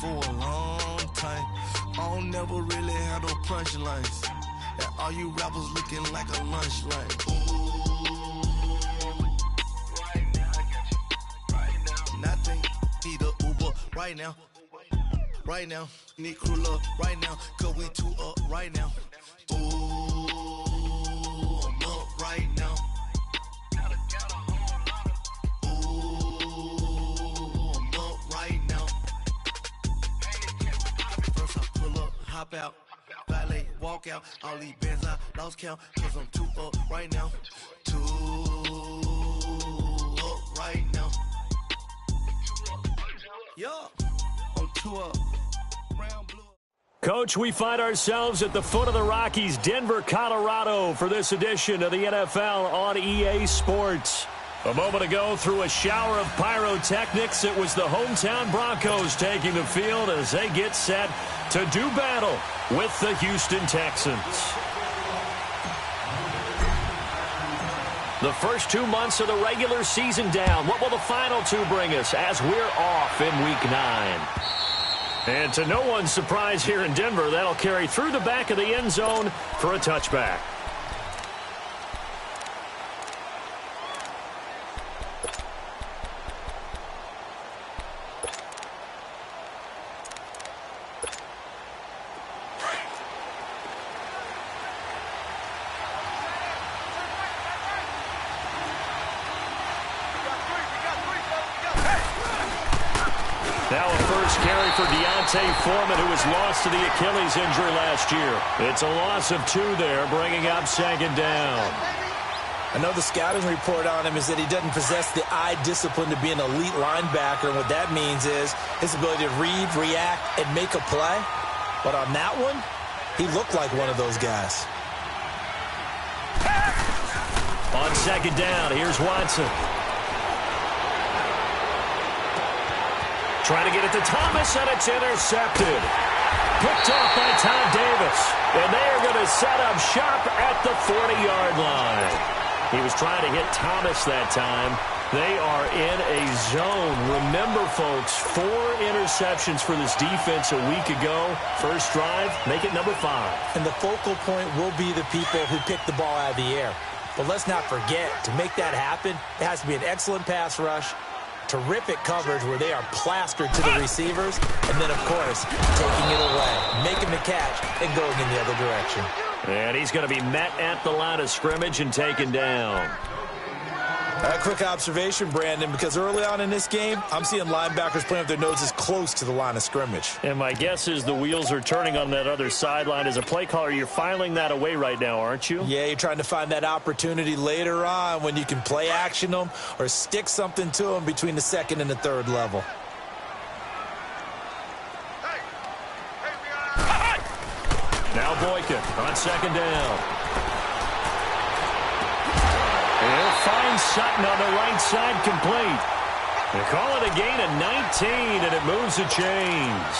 for a long time. I don't never really have no punchlines. And all you rappers looking like a lunch line. Right now, I got you. Right now. Nothing. Need a Uber right now. Right now. Need crew love right now. Cause we two up right now. Ooh, I'm up right now. Hop out, valet, walk out, all these bands I lost count, cause I'm too up right now, too up right now, yeah, I'm too up, brown, blue. Coach, we find ourselves at the foot of the Rockies, Denver, Colorado, for this edition of the NFL on EA Sports. A moment ago, through a shower of pyrotechnics, it was the hometown Broncos taking the field as they get set to do battle with the Houston Texans. The first 2 months of the regular season down. What will the final two bring us as we're off in Week 9? And to no one's surprise here in Denver, that'll carry through the back of the end zone for a touchback. Now a first carry for Foreman, who was lost to the Achilles injury last year. It's a loss of 2 there, bringing up second down. I know the scouting report on him is that he doesn't possess the eye discipline to be an elite linebacker, and what that means is his ability to read, react, and make a play. But on that one, he looked like one of those guys. On second down, here's Watson. Trying to get it to Thomas, and it's intercepted. Picked off by Todd Davis. And they are going to set up shop at the 40-yard line. He was trying to hit Thomas that time. They are in a zone. Remember, folks, 4 interceptions for this defense a week ago. First drive, make it number 5. And the focal point will be the people who pick the ball out of the air. But let's not forget, to make that happen, it has to be an excellent pass rush, terrific coverage where they are plastered to the receivers, and then, of course, taking it away, making the catch, and going in the other direction. And he's going to be met at the line of scrimmage and taken down. A quick observation, Brandon, because early on in this game, I'm seeing linebackers playing with their noses close to the line of scrimmage. And my guess is the wheels are turning on that other sideline. As a play caller, you're filing that away right now, aren't you? Yeah, you're trying to find that opportunity later on when you can play action them or stick something to them between the second and the third level. Now Boykin on second down. He'll find Sutton on the right side, complete. They call it a gain of 19, and it moves the chains.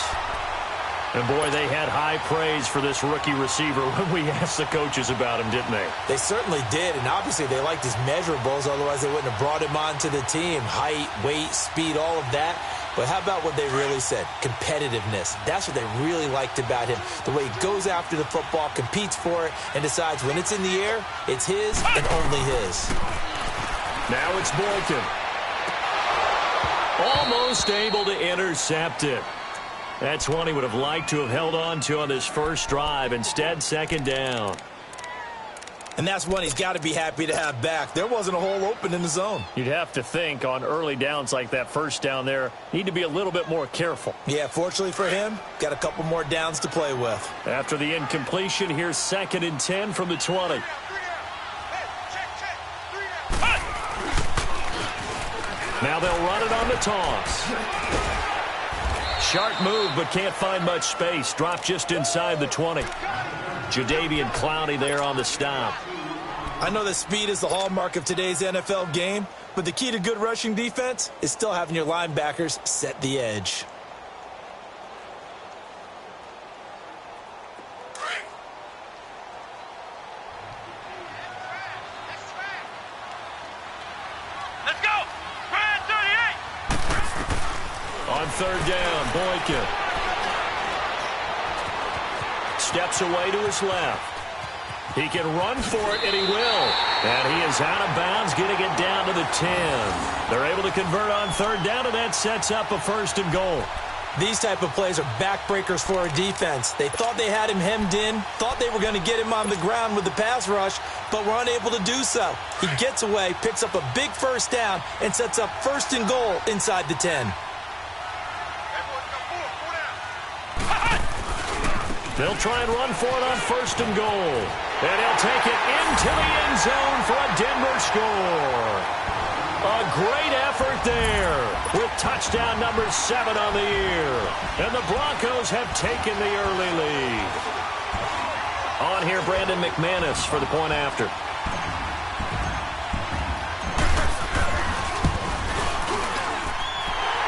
And, boy, they had high praise for this rookie receiver when we asked the coaches about him, didn't they? They certainly did, and obviously they liked his measurables, otherwise they wouldn't have brought him onto the team. Height, weight, speed, all of that. But how about what they really said? Competitiveness. That's what they really liked about him. The way he goes after the football, competes for it, and decides when it's in the air, it's his and only his. Now it's Boykin. Almost able to intercept it. That's one he would have liked to have held on to on this first drive. Instead, second down. And that's one he's got to be happy to have back. There wasn't a hole open in the zone. You'd have to think on early downs like that first down there, need to be a little bit more careful. Yeah, fortunately for him, got a couple more downs to play with. After the incompletion, here's 2nd and 10 from the 20. Now they'll run it on the toss. Sharp move, but can't find much space. Dropped just inside the 20. Jadeveon Clowney there on the stop. I know that speed is the hallmark of today's NFL game, but the key to good rushing defense is still having your linebackers set the edge. Let's go! 38! On third down, Boykin. steps away to his left. He can run for it, and he will. And he is out of bounds, getting it down to the 10. They're able to convert on third down, and that sets up a 1st and goal. These type of plays are backbreakers for a defense. They thought they had him hemmed in, thought they were going to get him on the ground with the pass rush, but were unable to do so. He gets away, picks up a big 1st down, and sets up 1st and goal inside the 10. They'll try and run for it on 1st and goal. And he'll take it into the end zone for a Denver score. A great effort there with touchdown number 7 on the year. And the Broncos have taken the early lead. On here, Brandon McManus for the point after.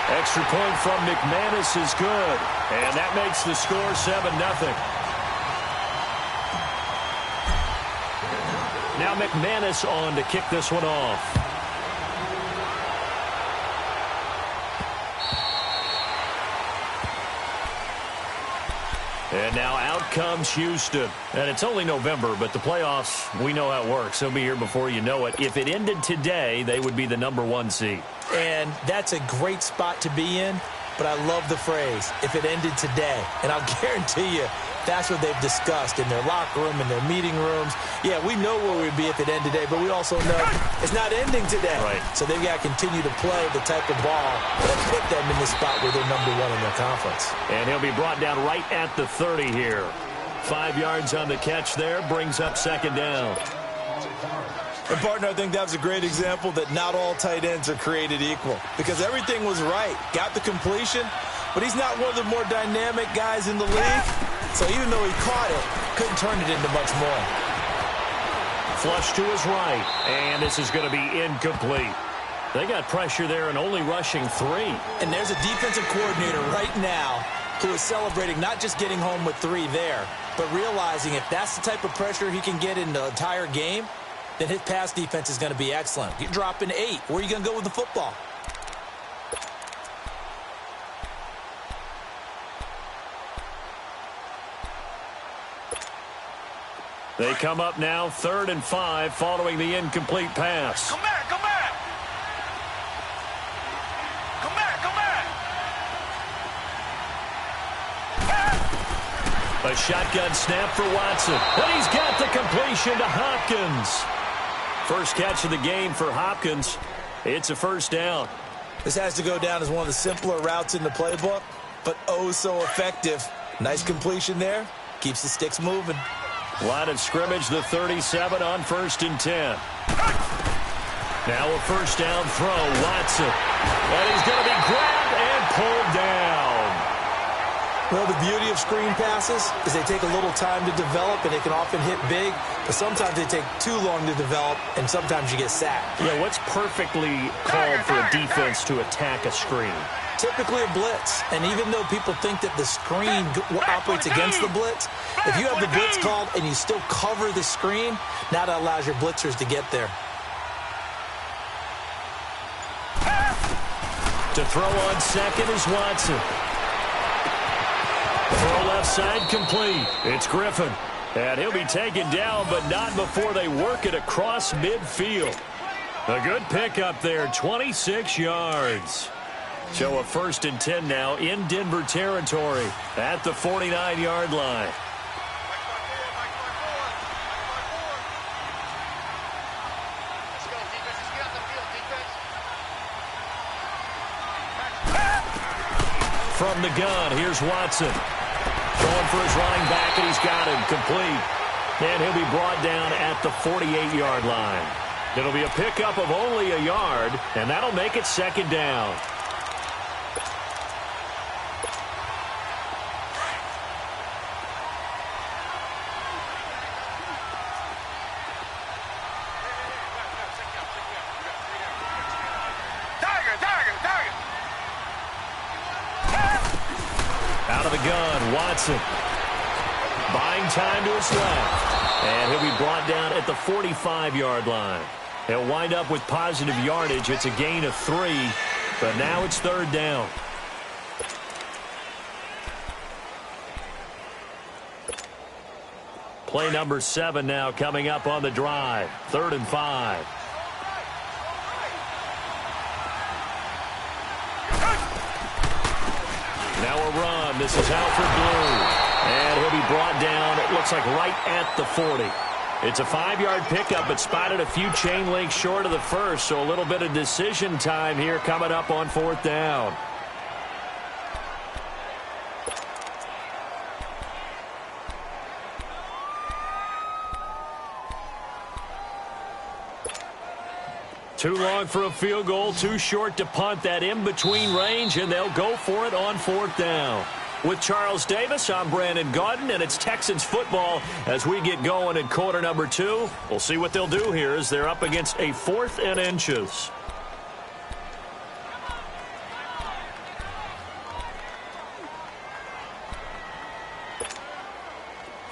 Extra point from McManus is good. And that makes the score 7-0. Now McManus on to kick this one off. And now out comes Houston. And it's only November, but the playoffs, we know how it works. They'll be here before you know it. If it ended today, they would be the number 1 seed. And that's a great spot to be in, but I love the phrase, if it ended today. And I'll guarantee you, that's what they've discussed in their locker room, in their meeting rooms. Yeah, we know where we'd be if it ended today, but we also know it's not ending today. Right. So they've got to continue to play the type of ball that put them in the spot where they're number 1 in their conference. And he'll be brought down right at the 30 here. 5 yards on the catch there, brings up 2nd down. And, partner, I think that was a great example that not all tight ends are created equal because everything was right. Got the completion, but he's not one of the more dynamic guys in the league. So even though he caught it, couldn't turn it into much more. Flush to his right, and this is going to be incomplete. They got pressure there and only rushing 3. And there's a defensive coordinator right now who is celebrating not just getting home with 3 there, but realizing if that's the type of pressure he can get in the entire game, then his pass defense is going to be excellent. You're dropping 8. Where are you going to go with the football? They come up now 3rd and 5 following the incomplete pass. Come back, come back. Come back, come back. A shotgun snap for Watson. And he's got the completion to Hopkins. First catch of the game for Hopkins. It's a 1st down. This has to go down as one of the simpler routes in the playbook, but oh so effective. Nice completion there. Keeps the sticks moving. Line of scrimmage, the 37 on 1st and 10. Now a 1st down throw, Watson. And he's going to be grabbed and pulled down. Well, the beauty of screen passes is they take a little time to develop, and they can often hit big, but sometimes they take too long to develop, and sometimes you get sacked. Yeah, what's perfectly called for a defense to attack a screen? Typically a blitz, and even though people think that the screen operates against the blitz, if you have the blitz called and you still cover the screen, now that allows your blitzers to get there. To throw on second is Watson. Throw left side complete. It's Griffin. And he'll be taken down, but not before they work it across midfield. A good pickup there, 26 yards. So a 1st and 10 now in Denver territory at the 49-yard line. From the gun, here's Watson. Going for his running back, and he's got him complete. And he'll be brought down at the 48-yard line. It'll be a pickup of only a yard, and that'll make it 2nd down. Out of the gun, Watson. Buying time to his left. And he'll be brought down at the 45-yard line. He'll wind up with positive yardage. It's a gain of 3, but now it's 3rd down. Play number 7 now coming up on the drive. 3rd and 5. Now a run. This is Alfred Blue. And he'll be brought down, it looks like right at the 40. It's a 5-yard pickup, but spotted a few chain links short of the first, so a little bit of decision time here coming up on 4th down. Too long for a field goal, too short to punt. That in-between range, and they'll go for it on 4th down. With Charles Davis, I'm Brandon Gaudin, and it's Texans football as we get going in quarter number 2. We'll see what they'll do here as they're up against a 4th and inches.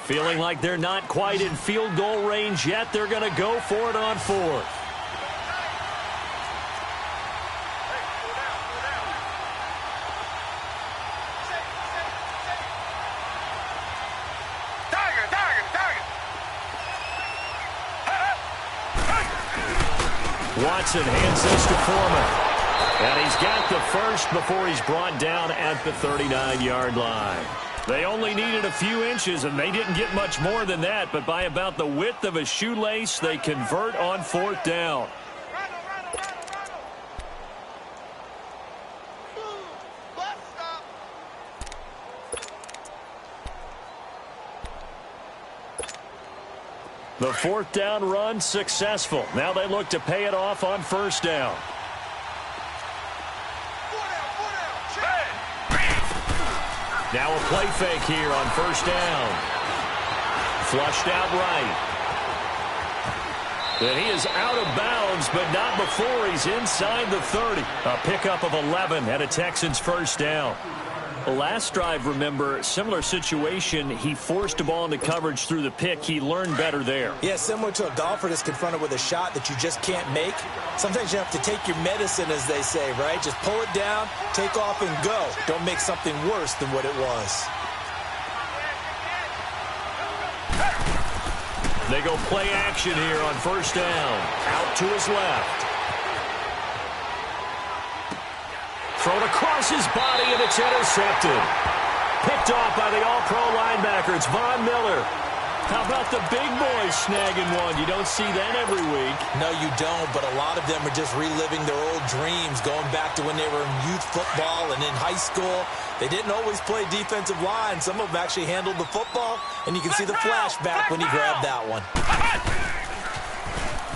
Feeling like they're not quite in field goal range yet. They're going to go for it on 4th. Watson hands this to Foreman. And he's got the first before he's brought down at the 39-yard line. They only needed a few inches, and they didn't get much more than that. But by about the width of a shoelace, they convert on 4th down. The 4th down run successful. Now they look to pay it off on 1st down. Now a play fake here on 1st down. Flushed out right. And he is out of bounds, but not before he's inside the 30. A pickup of 11 at a Texans 1st down. Last drive, remember, similar situation. He forced a ball into coverage through the pick. He learned better there. Yeah, similar to a golfer that's confronted with a shot that you just can't make. Sometimes you have to take your medicine, as they say, right? Just pull it down, take off, and go. Don't make something worse than what it was. They go play action here on 1st down. Out to his left. Thrown across his body, and it's intercepted. Picked off by the all-pro linebacker. It's Von Miller. How about the big boys snagging one? You don't see that every week. No, you don't, but a lot of them are just reliving their old dreams, going back to when they were in youth football and in high school. They didn't always play defensive line. Some of them actually handled the football, and you can see the flashback when he grabbed that one.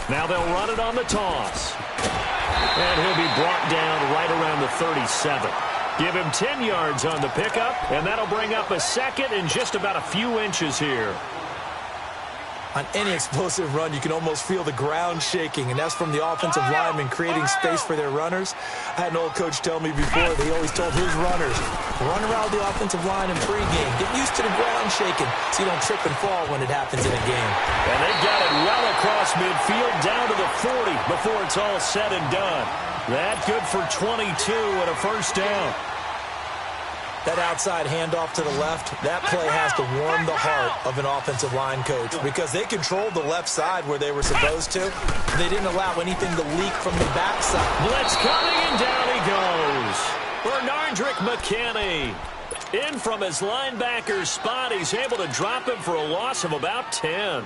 Now they'll run it on the toss. And he'll be brought down right around the 37. Give him 10 yards on the pickup, and that'll bring up a second in just about a few inches here. On any explosive run, you can almost feel the ground shaking, and that's from the offensive linemen creating space for their runners. I had an old coach tell me before, they always told his runners, run around the offensive line in pregame. Get used to the ground shaking so you don't trip and fall when it happens in a game. And they got it well across midfield down to the 40 before it's all said and done. That good for 22 and a 1st down. That outside handoff to the left, that play has to warm the heart of an offensive line coach because they controlled the left side where they were supposed to. They didn't allow anything to leak from the backside. Blitz coming, and down he goes. Bernardrick McKinney. In from his linebacker's spot. He's able to drop him for a loss of about 10.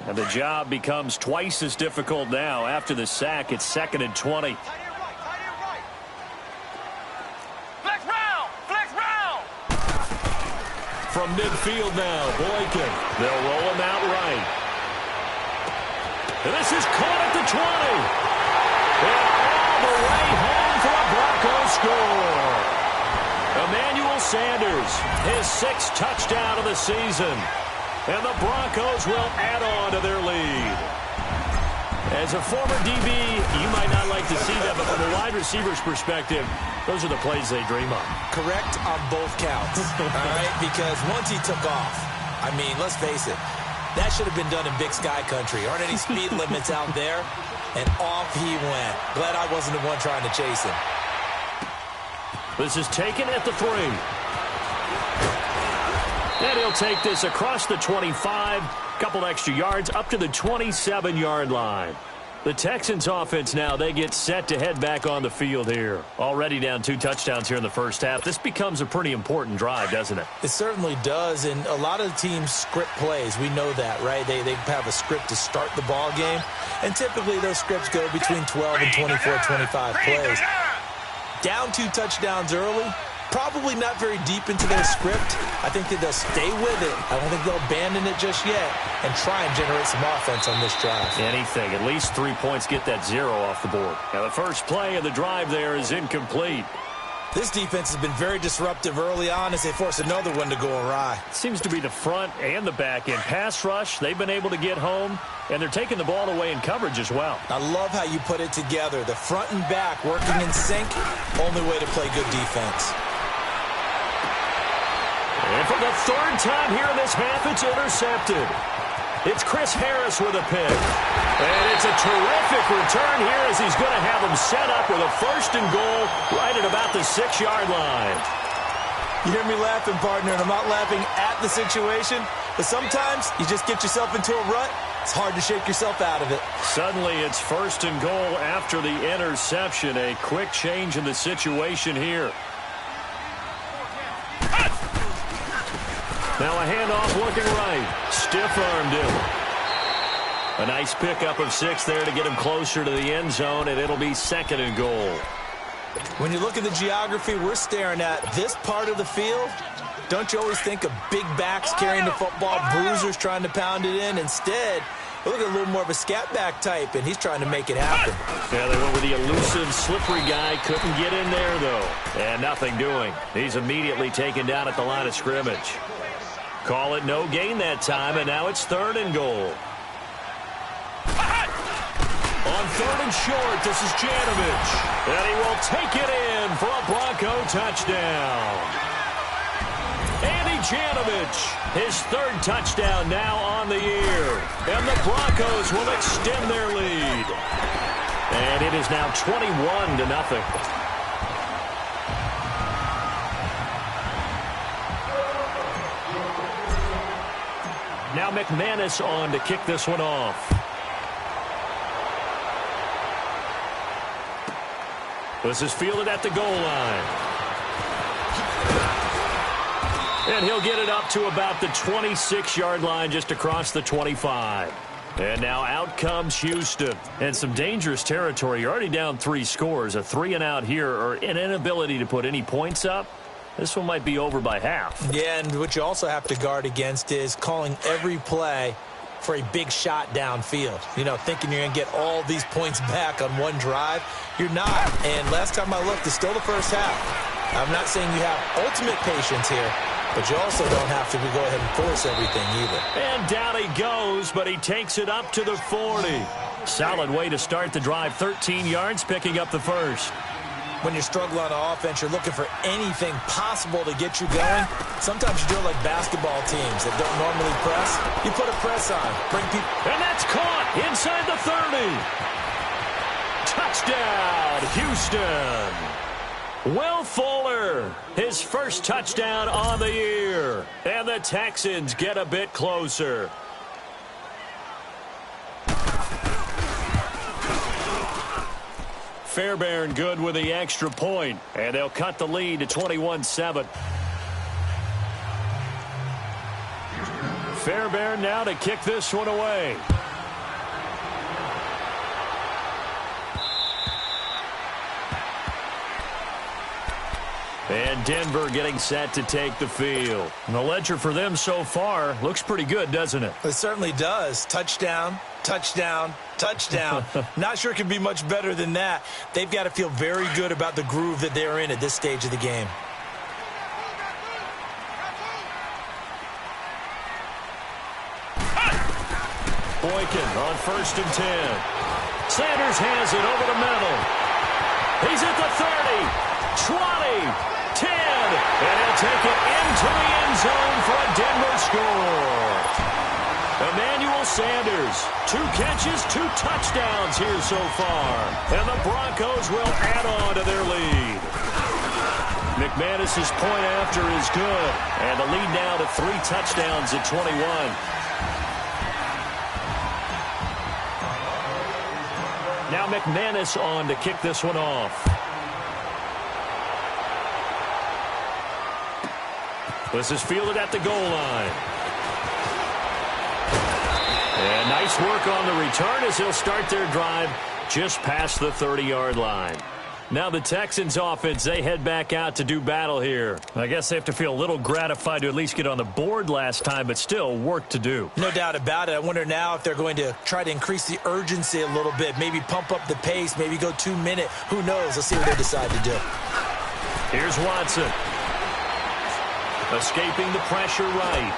And the job becomes twice as difficult now. After the sack, it's 2nd and 20. Flex round! Flex round! From midfield now, Boykin. They'll roll him out right. And this is caught at the 20. And all the way home for a Broncos score. Emmanuel Sanders, his 6th touchdown of the season. And the Broncos will add on to their lead. As a former DB, you might not like to see that, but from a wide receiver's perspective, those are the plays they dream of. Correct on both counts, all right? Because once he took off, I mean, let's face it, that should have been done in Big Sky Country. Aren't any speed limits out there? And off he went. Glad I wasn't the one trying to chase him. This is taken at the 3. And he'll take this across the 25, couple extra yards up to the 27-yard line. The Texans offense now, they get set to head back on the field here. Already down 2 touchdowns here in the first half. This becomes a pretty important drive, doesn't it? It certainly does, and a lot of teams script plays. We know that, right? They have a script to start the ball game, and typically those scripts go between 12 and 24, 25 plays. Down 2 touchdowns early, probably not very deep into their script. I think that they'll stay with it. I don't think they'll abandon it just yet and try and generate some offense on this drive. Anything. At least 3 points, get that 0 off the board. Now the first play of the drive there is incomplete. This defense has been very disruptive early on as they force another one to go awry. Seems to be the front and the back end. Pass rush, they've been able to get home, and they're taking the ball away in coverage as well. I love how you put it together. The front and back working in sync, only way to play good defense. And for the 3rd time here in this half, it's intercepted. It's Chris Harris with a pick. And it's a terrific return here as he's going to have them set up with a 1st and goal right at about the 6-yard line. You hear me laughing, partner, and I'm not laughing at the situation, but sometimes you just get yourself into a rut. It's hard to shake yourself out of it. Suddenly it's 1st and goal after the interception. A quick change in the situation here. Now a handoff looking right. Stiff-armed him. A nice pickup of 6 there to get him closer to the end zone, and it'll be 2nd and goal. When you look at the geography we're staring at, this part of the field, don't you always think of big backs carrying the football, bruisers trying to pound it in? Instead, look at a little more of a scat back type, and he's trying to make it happen. Yeah, they went with the elusive, slippery guy. Couldn't get in there, though. And nothing doing. He's immediately taken down at the line of scrimmage. Call it no gain that time, and now it's 3rd and goal. On 3rd and short, this is Janovich. And he will take it in for a Bronco touchdown. Andy Janovich, his 3rd touchdown now on the year. And the Broncos will extend their lead. And it is now 21-0. Now McManus on to kick this one off. This is fielded at the goal line. And he'll get it up to about the 26-yard line, just across the 25. And now out comes Houston. And some dangerous territory. You're already down 3 scores. A 3-and-out here, or an inability to put any points up. This one might be over by half. Yeah, and what you also have to guard against is calling every play for a big shot downfield. You know, thinking you're going to get all these points back on one drive. You're not. And last time I looked, it's still the first half. I'm not saying you have ultimate patience here, but you also don't have to go ahead and force everything either. And down he goes, but he takes it up to the 40. Solid way to start the drive. 13 yards, picking up the 1st. When you're struggling on offense, you're looking for anything possible to get you going. Sometimes you do it like basketball teams that don't normally press. You put a press on, bring people. And that's caught inside the 30. Touchdown, Houston. Will Fuller, his 1st touchdown on the year. And the Texans get a bit closer. Fairbairn good with the extra point, and they'll cut the lead to 21-7. Fairbairn now to kick this one away. And Denver getting set to take the field. And the ledger for them so far looks pretty good, doesn't it? It certainly does. Touchdown, touchdown, touchdown. Not sure it can be much better than that. They've got to feel very good about the groove that they're in at this stage of the game. Boykin on 1st and 10. Sanders has it over the middle. He's at the 30, 20. 10, and he'll take it into the end zone for a Denver score. Emmanuel Sanders, 2 catches, 2 touchdowns here so far. And the Broncos will add on to their lead. McManus's point after is good. And the lead now to 3 touchdowns at 21. Now McManus on to kick this one off. This is fielded at the goal line. And nice work on the return as he'll start their drive just past the 30-yard line. Now the Texans offense, they head back out to do battle here. I guess they have to feel a little gratified to at least get on the board last time, but still work to do. No doubt about it. I wonder now if they're going to try to increase the urgency a little bit, maybe pump up the pace, maybe go 2-minute. Who knows? Let's see what they decide to do. Here's Watson. Escaping the pressure right.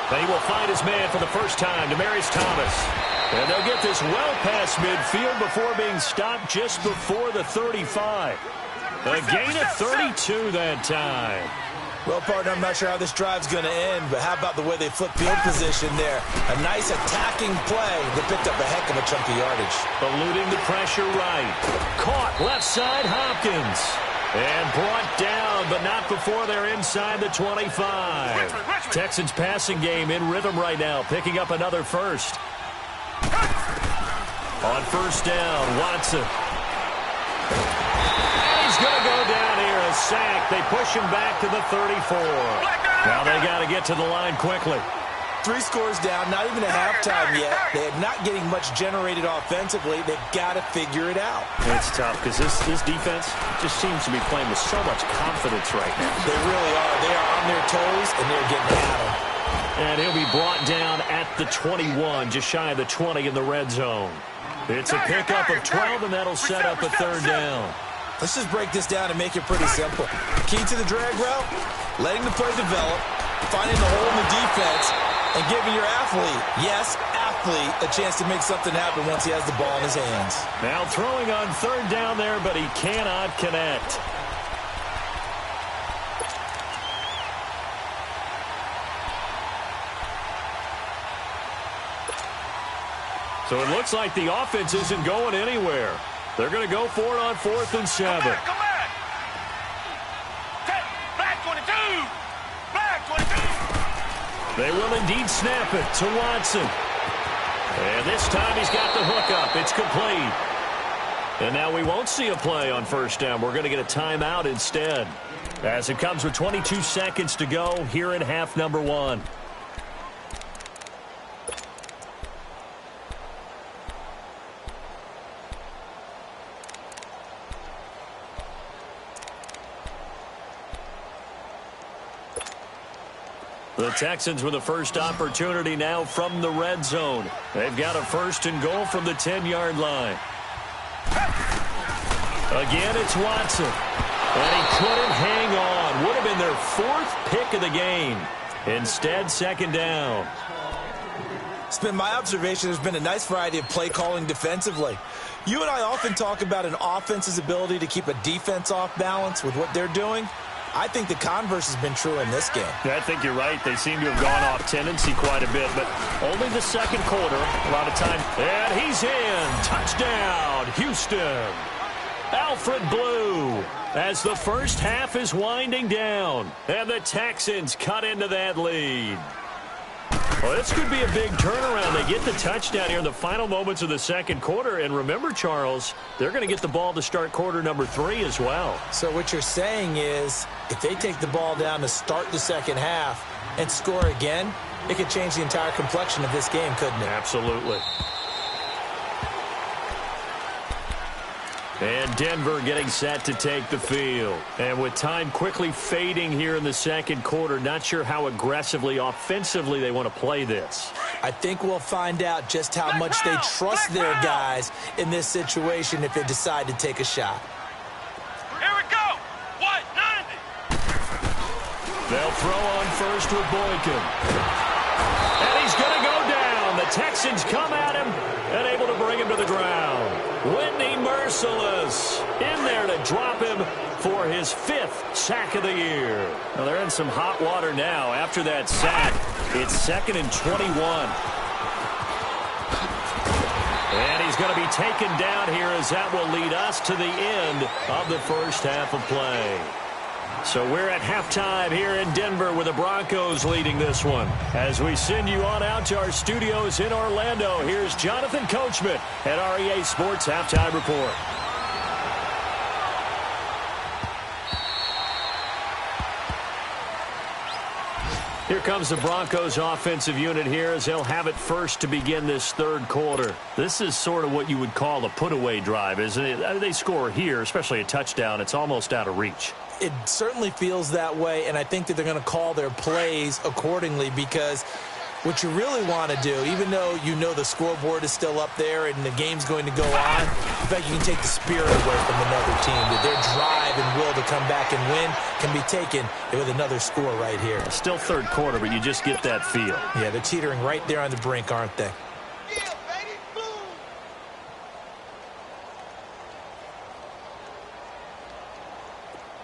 But he will find his man for the first time, Demaryius Thomas. And they'll get this well past midfield before being stopped just before the 35. A gain of 32 that time. Well, partner, I'm not sure how this drive's going to end, but how about the way they flip field position there? A nice attacking play that picked up a heck of a chunk of yardage. Eluding the pressure right. Caught left side Hopkins. And brought down, but not before they're inside the 25. Texans passing game in rhythm right now, picking up another first. On first down, Watson. And he's going to go down here, a sack. They push him back to the 34. Now they got to get to the line quickly. 3 scores down, not even a halftime yet. They're not getting much generated offensively. They've got to figure it out. It's tough because this defense just seems to be playing with so much confidence right now. They really are. They are on their toes, and they're getting at them. And he'll be brought down at the 21, just shy of the 20 in the red zone. It's a pickup of 12, and that'll set up a third down. Let's just break this down and make it pretty simple. Key to the drag route, letting the play develop, finding the hole in the defense, and giving your athlete, yes, athlete, a chance to make something happen once he has the ball in his hands. Now throwing on third down there, but he cannot connect. So it looks like the offense isn't going anywhere. They're going to go for it on 4th and 7. Come back. Black 22. Black 22. They will indeed snap it to Watson. And this time he's got the hookup. It's complete. And now we won't see a play on first down. We're going to get a timeout instead. As it comes with 22 seconds to go here in half number 1. The Texans with the first opportunity now from the red zone. They've got a 1st and goal from the 10-yard line. Again, it's Watson. And he couldn't hang on. Would have been their 4th pick of the game. Instead, 2nd down. It's been my observation there's been a nice variety of play calling defensively. You and I often talk about an offense's ability to keep a defense off balance with what they're doing. I think the converse has been true in this game. Yeah, I think you're right. They seem to have gone off tendency quite a bit, but only the 2nd quarter. A lot of time. And he's in. Touchdown, Houston. Alfred Blue as the first half is winding down. And the Texans cut into that lead. Well, this could be a big turnaround. They get the touchdown here in the final moments of the 2nd quarter. And remember, Charles, they're going to get the ball to start quarter number 3 as well. So what you're saying is if they take the ball down to start the 2nd half and score again, it could change the entire complexion of this game, couldn't it? Absolutely. And Denver getting set to take the field. And with time quickly fading here in the 2nd quarter, not sure how aggressively, offensively they want to play this. I think we'll find out just how much they trust their guys in this situation if they decide to take a shot. Here we go. What? 90. They'll throw on first with Boykin. And he's going to go down. The Texans come at him and able to bring him to the ground. Whitney Merciless in there to drop him for his 5th sack of the year. Well, they're in some hot water now. After that sack, it's 2nd and 21. And he's going to be taken down here as that will lead us to the end of the first half of play. So we're at halftime here in Denver with the Broncos leading this one. As we send you on out to our studios in Orlando, here's Jonathan Coachman at REA Sports Halftime Report. Here comes the Broncos offensive unit here as they'll have it first to begin this third quarter. This is sort of what you would call a put-away drive, isn't it? They score here, especially a touchdown. It's almost out of reach. It certainly feels that way, and I think that they're going to call their plays accordingly because what you really want to do, even though you know the scoreboard is still up there and the game's going to go on, in fact, you can take the spirit away from another team. That their drive and will to come back and win can be taken with another score right here. Still third quarter, but you just get that feel. Yeah, they're teetering right there on the brink, aren't they?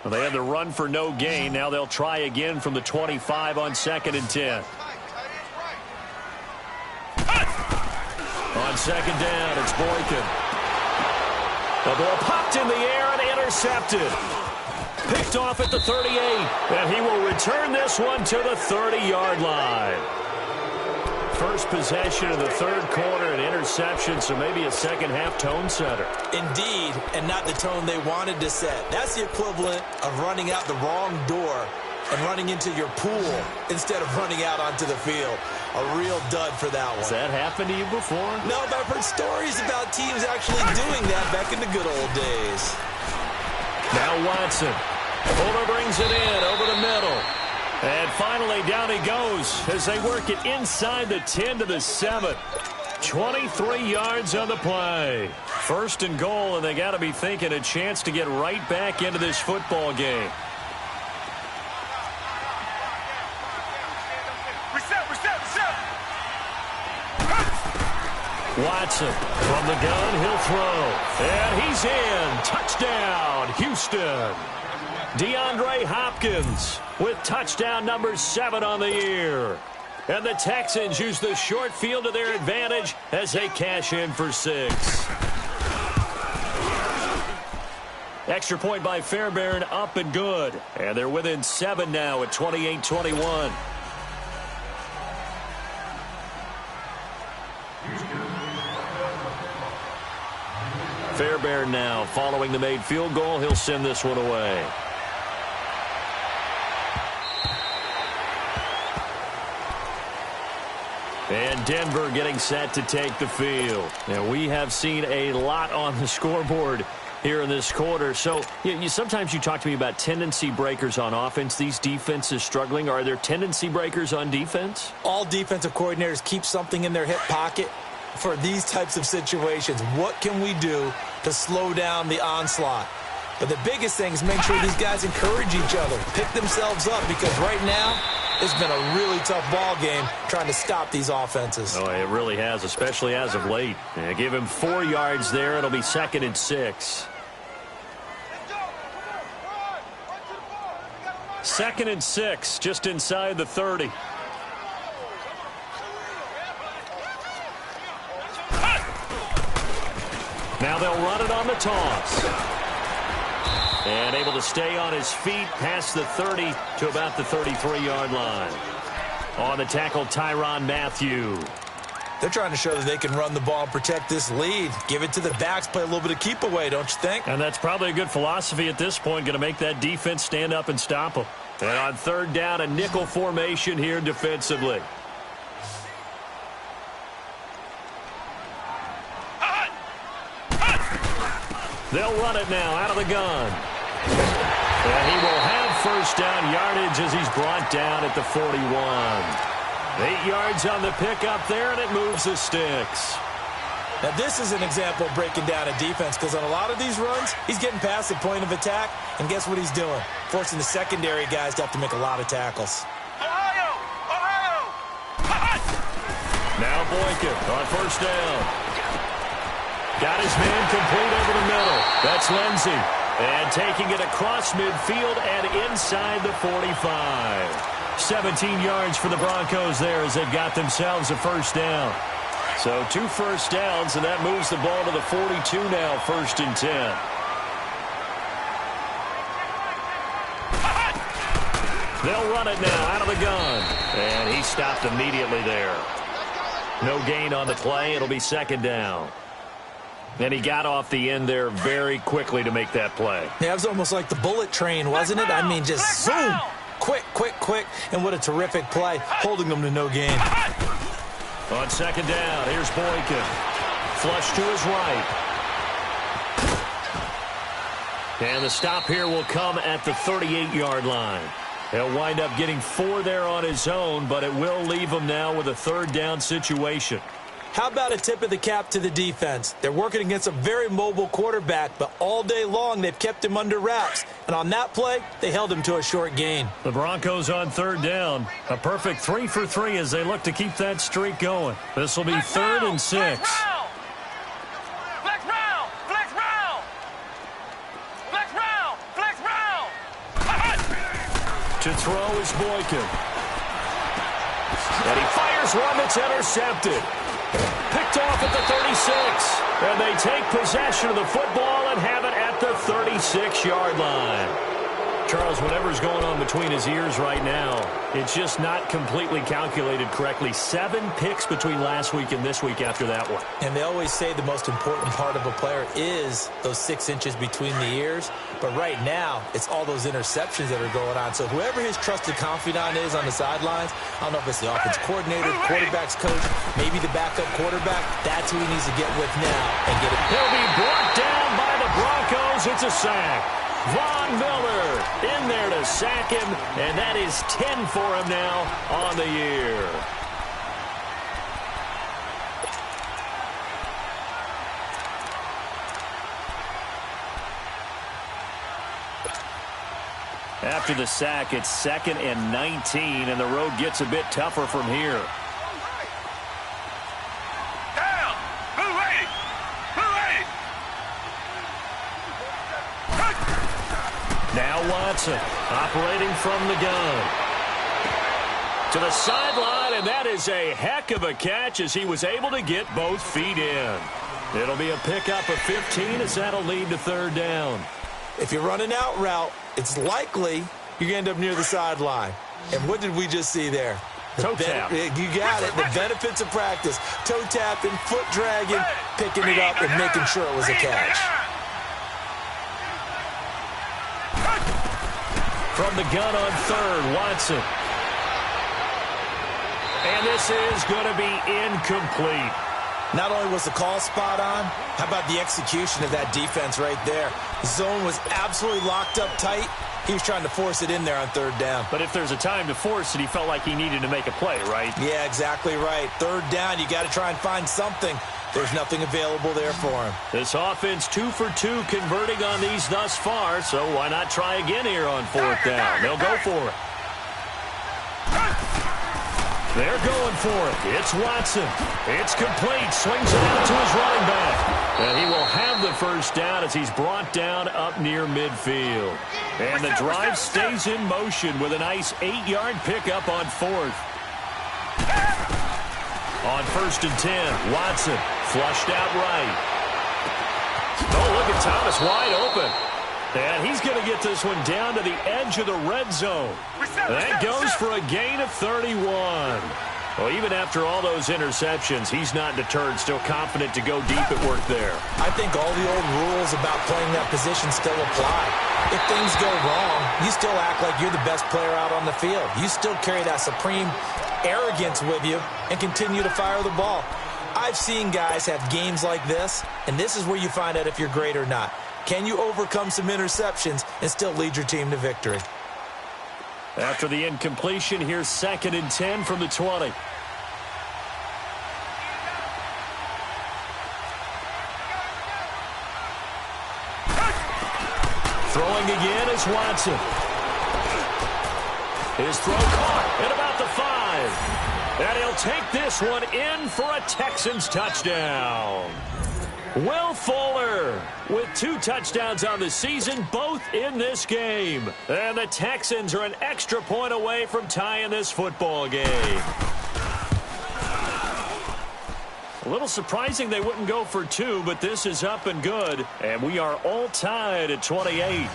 Well, they had the run for no gain. Now they'll try again from the 25 on 2nd and 10. On 2nd down, it's Boykin. The ball popped in the air and intercepted. Picked off at the 38. And he will return this one to the 30-yard line. First possession of the third quarter, an interception, so maybe a second-half tone setter. Indeed, and not the tone they wanted to set. That's the equivalent of running out the wrong door and running into your pool instead of running out onto the field. A real dud for that one. Has that happened to you before? No, but I've heard stories about teams actually doing that back in the good old days. Now Watson. Fuller brings it in over the middle. And finally, down he goes as they work it inside the 10 to the 7. 23 yards on the play. First and goal, and they got to be thinking a chance to get right back into this football game. Watson from the gun, he'll throw. And he's in. Touchdown, Houston. DeAndre Hopkins with touchdown number 7 on the year. And the Texans use the short field to their advantage as they cash in for 6. Extra point by Fairbairn, up and good. And they're within 7 now at 28-21. Fairbairn now following the made field goal. He'll send this one away. And Denver getting set to take the field. Now, we have seen a lot on the scoreboard here in this quarter. So sometimes you talk to me about tendency breakers on offense. These defenses struggling. Are there tendency breakers on defense? All defensive coordinators keep something in their hip pocket for these types of situations. What can we do to slow down the onslaught? But the biggest thing is make sure these guys encourage each other, pick themselves up, because right now it's been a really tough ball game trying to stop these offenses. Oh, it really has, especially as of late. Give him 4 yards there. It'll be 2nd and 6. 2nd and 6, just inside the 30. Now they'll run it on the toss. And able to stay on his feet past the 30 to about the 33-yard line. On the tackle, Tyrann Mathieu. They're trying to show that they can run the ball and protect this lead. Give it to the backs, play a little bit of keep away, don't you think? And that's probably a good philosophy at this point, going to make that defense stand up and stop them. And on 3rd down, a nickel formation here defensively. They'll run it now out of the gun. And he will have first down yardage as he's brought down at the 41. 8 yards on the pickup there, and it moves the sticks. Now, this is an example of breaking down a defense, because on a lot of these runs, he's getting past the point of attack, and guess what he's doing? Forcing the secondary guys to have to make a lot of tackles. Now Boykin on first down. Got his man complete over the middle. That's Lindsey. And taking it across midfield and inside the 45. 17 yards for the Broncos there as they've got themselves a first down. So 2 first downs, and that moves the ball to the 42 now, 1st and 10. They'll run it now out of the gun. And he stopped immediately there. No gain on the play. It'll be second down. And he got off the end there very quickly to make that play. Yeah, it was almost like the bullet train, wasn't it? I mean, just zoom. Quick, quick, quick. And what a terrific play, holding them to no gain. On second down, here's Boykin. Flush to his right. And the stop here will come at the 38-yard line. He'll wind up getting 4 there on his own, but it will leave him now with a third down situation. How about a tip of the cap to the defense? They're working against a very mobile quarterback, but all day long they've kept him under wraps. And on that play, they held him to a short gain. The Broncos on third down. A perfect 3 for 3 as they look to keep that streak going. This will be third and 6. To throw is Boykin. And he fires one that's intercepted. Picked off at the 36. And they take possession of the football and have it at the 36-yard line. Charles, whatever's going on between his ears right now, it's just not completely calculated correctly. 7 picks between last week and this week after that one. And they always say the most important part of a player is those 6 inches between the ears. But right now, it's all those interceptions that are going on. So whoever his trusted confidant is on the sidelines, I don't know if it's the offense coordinator, quarterback's coach, maybe the backup quarterback, that's who he needs to get with now and get it. He'll be brought down by the Broncos. It's a sack. Von Miller in there to sack him, and that is 10 for him now on the year. After the sack, it's 2nd and 19, and the road gets a bit tougher from here. Now Watson operating from the gun. To the sideline, and that is a heck of a catch as he was able to get both feet in. It'll be a pickup of 15 as that'll lead to third down. If you run an out route, it's likely you're going to end up near the sideline. And what did we just see there? Toe tap. You got it. The benefits of practice. Toe tapping, foot dragging, picking it up, and making sure it was a catch. From the gun on third, Watson. And this is going to be incomplete. Not only was the call spot on, how about the execution of that defense right there? The zone was absolutely locked up tight. He was trying to force it in there on third down. But if there's a time to force it, he felt like he needed to make a play, right? Yeah, exactly right. Third down, you got to try and find something. There's nothing available there for him. This offense 2 for 2 converting on these thus far, so why not try again here on fourth down? They'll go for it. They're going for it. It's Watson. It's complete. Swings it out to his running back. And he will have the first down as he's brought down up near midfield. And the drive stays in motion with a nice 8-yard pickup on fourth. On 1st and 10, Watson flushed out right. Oh, look at Thomas wide open. And he's going to get this one down to the edge of the red zone. That goes for a gain of 31. Well, even after all those interceptions, he's not deterred, still confident to go deep at work there. I think all the old rules about playing that position still apply. If things go wrong, you still act like you're the best player out on the field. You still carry that supreme arrogance with you and continue to fire the ball. I've seen guys have games like this, and this is where you find out if you're great or not. Can you overcome some interceptions and still lead your team to victory? After the incompletion, here's 2nd and 10 from the 20. Throwing again is Watson. His throw caught at about the 5. And he'll take this one in for a Texans touchdown. Will Fuller with 2 touchdowns on the season, both in this game. And the Texans are an extra point away from tying this football game. A little surprising they wouldn't go for 2, but this is up and good. And we are all tied at 28.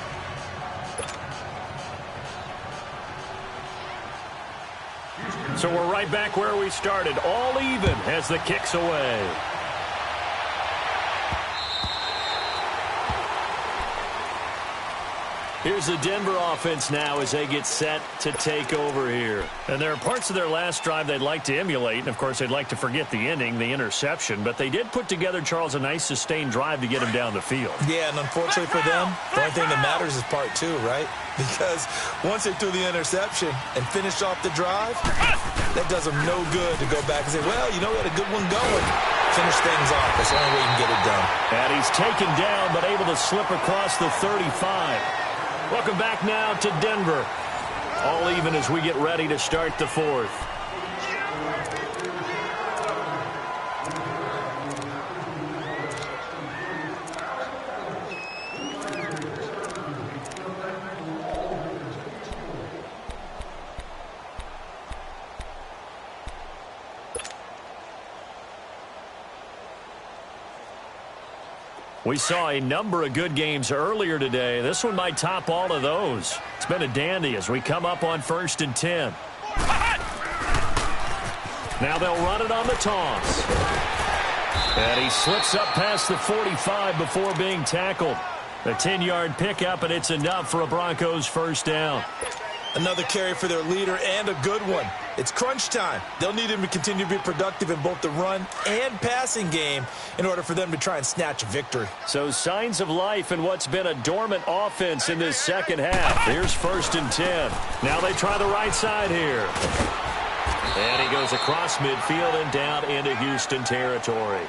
So we're right back where we started, all even as the kick's away. Here's the Denver offense now as they get set to take over here. And there are parts of their last drive they'd like to emulate. And, of course, they'd like to forget the ending, the interception. But they did put together, Charles, a nice sustained drive to get him down the field. Yeah, and unfortunately for them, the only thing that matters is part two, right? Because once they threw the interception and finished off the drive, that does them no good to go back and say, well, you know, we had a good one going. Finish things off. That's the only way you can get it done. And he's taken down but able to slip across the 35. Welcome back now to Denver. All even as we get ready to start the fourth. We saw a number of good games earlier today. This one might top all of those. It's been a dandy as we come up on 1st and 10. Now they'll run it on the toss. And he slips up past the 45 before being tackled. A 10-yard pickup, and it's enough for a Broncos first down. Another carry for their leader and a good one. It's crunch time. They'll need him to continue to be productive in both the run and passing game in order for them to try and snatch a victory. So signs of life in what's been a dormant offense in this second half. Here's 1st and 10. Now they try the right side here. And he goes across midfield and down into Houston territory.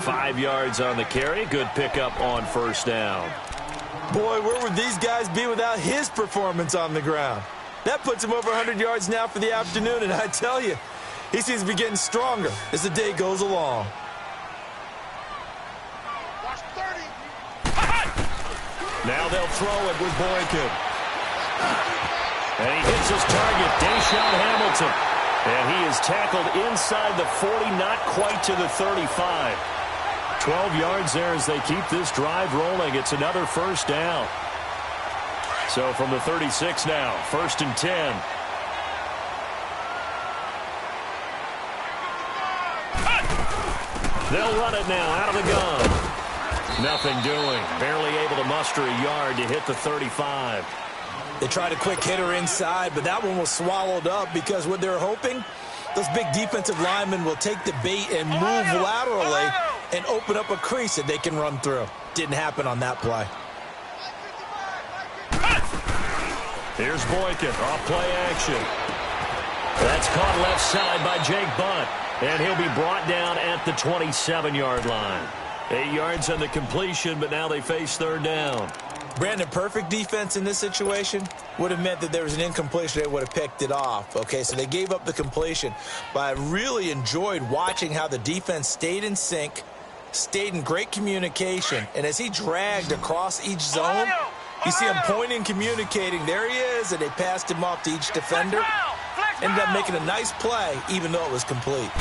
5 yards on the carry. Good pickup on first down. Boy, where would these guys be without his performance on the ground? That puts him over 100 yards now for the afternoon, and I tell you, he seems to be getting stronger as the day goes along. Now they'll throw it with Boykin. And he hits his target, Deshaun Hamilton. And he is tackled inside the 40, not quite to the 35. 12 yards there as they keep this drive rolling. It's another first down. So from the 36 now, 1st and 10. They'll run it now out of the gun. Nothing doing. Barely able to muster a yard to hit the 35. They tried a quick hitter inside, but that one was swallowed up because what they're hoping, those big defensive linemen will take the bait and move laterally and open up a crease that they can run through. Didn't happen on that play. Here's Boykin, off play action. That's caught left side by Jake Bunt, and he'll be brought down at the 27-yard line. 8 yards on the completion, but now they face third down. Brandon, perfect defense in this situation would have meant that there was an incompletion. They would have picked it off. Okay, so they gave up the completion. But I really enjoyed watching how the defense stayed in sync, stayed in great communication. And as he dragged across each zone, you see him pointing, communicating. There he is, and they passed him off to each defender. Ended up making a nice play, even though it was complete.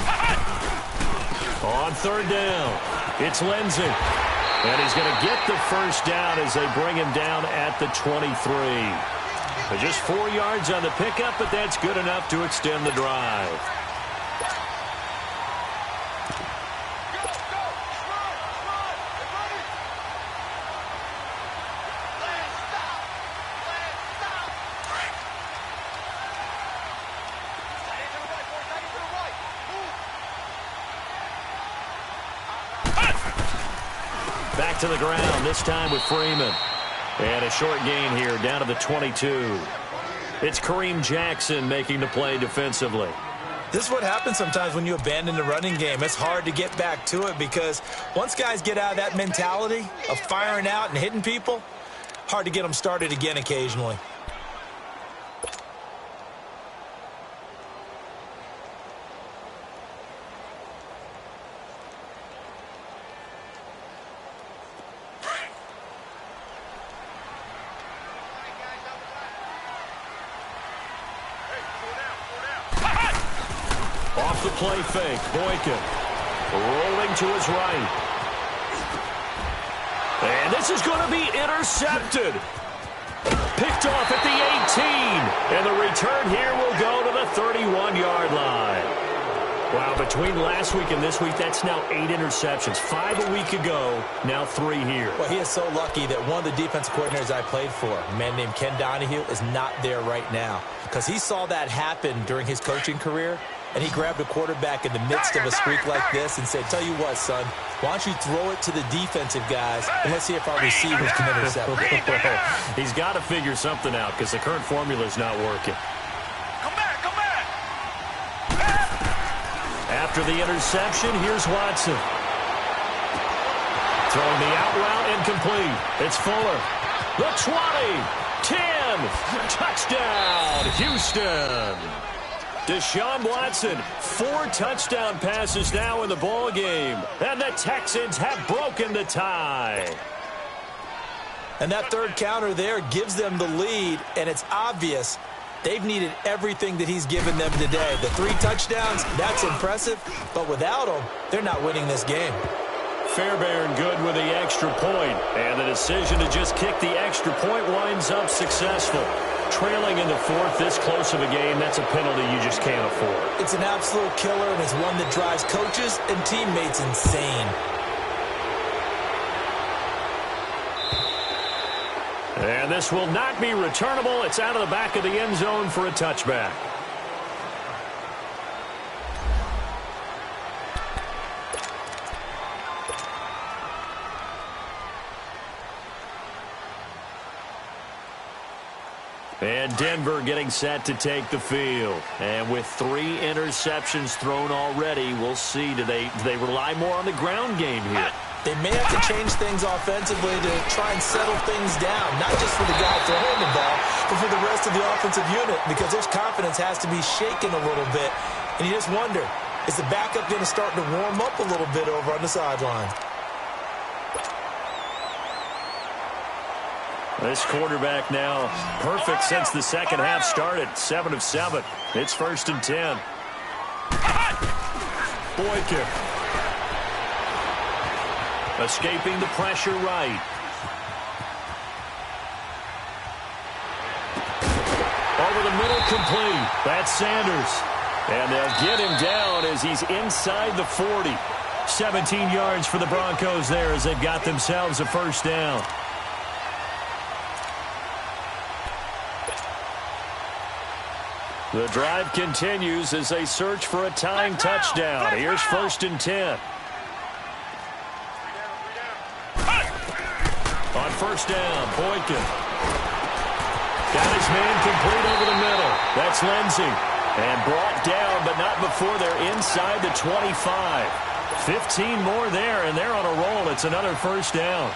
On third down, it's Lindsey. And he's going to get the first down as they bring him down at the 23. But just 4 yards on the pickup, but that's good enough to extend the drive. Back to the ground, this time with Freeman. And a short gain here, down to the 22. It's Kareem Jackson making the play defensively. This is what happens sometimes when you abandon the running game. It's hard to get back to it because once guys get out of that mentality of firing out and hitting people, hard to get them started again occasionally. Off the play fake, Boykin rolling to his right. And this is going to be intercepted. Picked off at the 18. And the return here will go to the 31-yard line. Wow, between last week and this week, that's now 8 interceptions. 5 a week ago, now 3 here. Well, he is so lucky that one of the defensive coordinators I played for, a man named Ken Donahue, is not there right now. Because he saw that happen during his coaching career, and he grabbed a quarterback in the midst of a streak like this and said, tell you what, son, why don't you throw it to the defensive guys, and let's see if our receivers can intercept it. He's got to figure something out because the current formula is not working. Come back, come back. After the interception, here's Watson. Throwing the out route incomplete. It's Fuller. The 20, 10, touchdown, Houston. Deshaun Watson, 4 touchdown passes now in the ball game, and the Texans have broken the tie. And that third counter there gives them the lead, and it's obvious they've needed everything that he's given them today. The 3 touchdowns, that's impressive, but without him, they're not winning this game. Fairbairn good with the extra point, and the decision to just kick the extra point winds up successful. Trailing in the 4th, this close of a game, that's a penalty you just can't afford. It's an absolute killer, and it's one that drives coaches and teammates insane. And this will not be returnable. It's out of the back of the end zone for a touchback. And Denver getting set to take the field. And with 3 interceptions thrown already, we'll see. Do they rely more on the ground game here? They may have to change things offensively to try and settle things down, not just for the guy throwing the ball, but for the rest of the offensive unit, because their confidence has to be shaken a little bit. And you just wonder, is the backup going to start to warm up a little bit over on the sideline? This quarterback now perfect since the second half started. 7 of 7. It's 1st and 10. Boykin. Escaping the pressure right. Over the middle, complete. That's Sanders. And they'll get him down as he's inside the 40. 17 yards for the Broncos there as they've got themselves a 1st down. The drive continues as they search for a tying touchdown. Here's 1st and 10. On 1st down, Boykin. Got his man complete over the middle. That's Lindsey. And brought down, but not before they're inside the 25. 15 more there, and they're on a roll. It's another 1st down.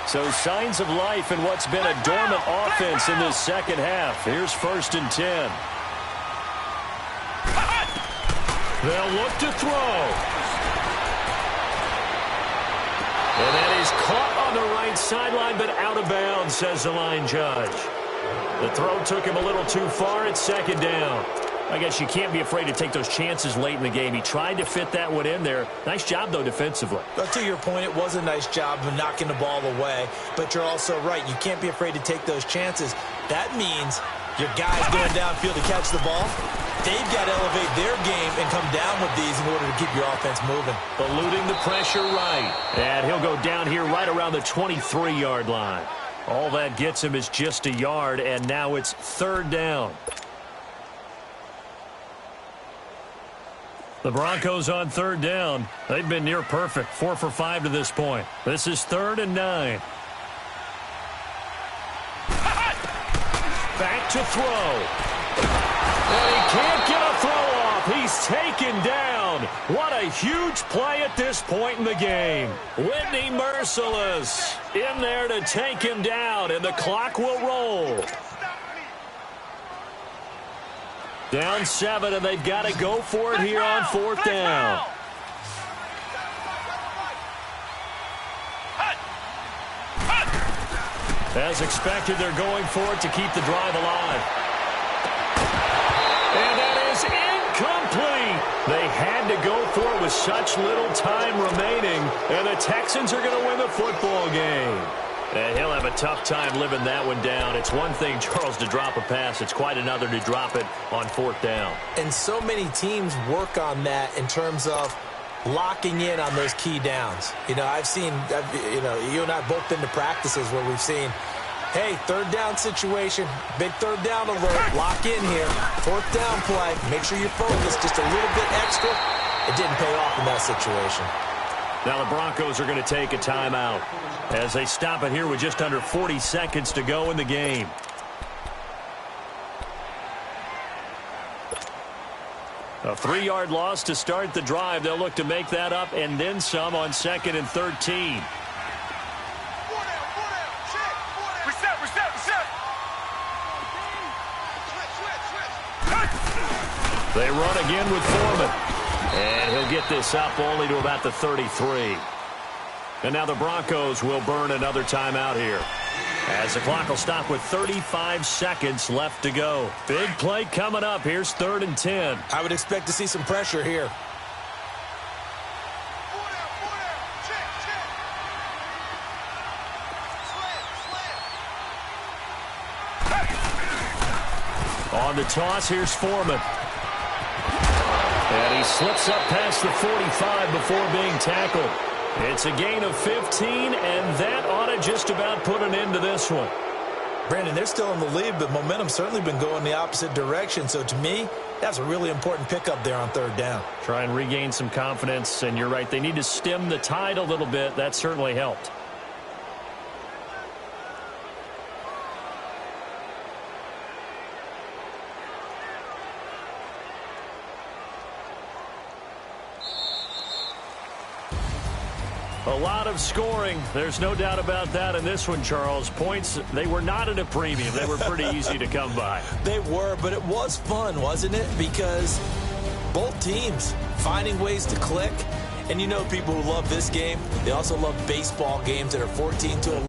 So signs of life in what's been a dormant offense in this second half. Here's 1st and 10. They'll look to throw. And that is caught on the right sideline, but out of bounds, says the line judge. The throw took him a little too far. It's 2nd down. I guess you can't be afraid to take those chances late in the game. He tried to fit that one in there. Nice job, though, defensively. But to your point, it was a nice job of knocking the ball away. But you're also right. You can't be afraid to take those chances. That means your guys going downfield to catch the ball, they've got to elevate their game and come down with these in order to keep your offense moving. Eluding the pressure right. And he'll go down here right around the 23-yard line. All that gets him is just a yard, and now it's 3rd down. The Broncos on 3rd down. They've been near perfect, 4 for 5 to this point. This is 3rd and 9. Back to throw. And he can't get a throw off. He's taken down. What a huge play at this point in the game. Whitney Merciless in there to take him down, and the clock will roll. Down 7, and they've got to go for it here on 4th down. As expected, they're going for it to keep the drive alive. And that is incomplete. They had to go for it with such little time remaining, and the Texans are going to win the football game. And he'll have a tough time living that one down. It's one thing, Charles, to drop a pass. It's quite another to drop it on 4th down. And so many teams work on that in terms of locking in on those key downs. You know, you and I both been to practices where we've seen, hey, 3rd down situation, big 3rd down alert, lock in here, 4th down play, make sure you're focused just a little bit extra. It didn't pay off in that situation. Now the Broncos are going to take a timeout as they stop it here with just under 40 seconds to go in the game. A 3-yard loss to start the drive. They'll look to make that up and then some on 2nd and 13. They run again with Foreman. And he'll get this up only to about the 33. And now the Broncos will burn another timeout here, as the clock will stop with 35 seconds left to go. Big play coming up. Here's 3rd and 10. I would expect to see some pressure here. On the toss, here's Foreman. And he slips up past the 45 before being tackled. It's a gain of 15, and that ought to just about put an end to this one. Brandon, they're still in the lead, but momentum's certainly been going the opposite direction. So to me, that's a really important pickup there on 3rd down. Try and regain some confidence, and you're right. They need to stem the tide a little bit. That certainly helped. A lot of scoring. There's no doubt about that in this one, Charles. Points, they were not at a premium. They were pretty easy to come by. They were, but it was fun, wasn't it? Because both teams finding ways to click. And you know people who love this game, they also love baseball games that are 14-11.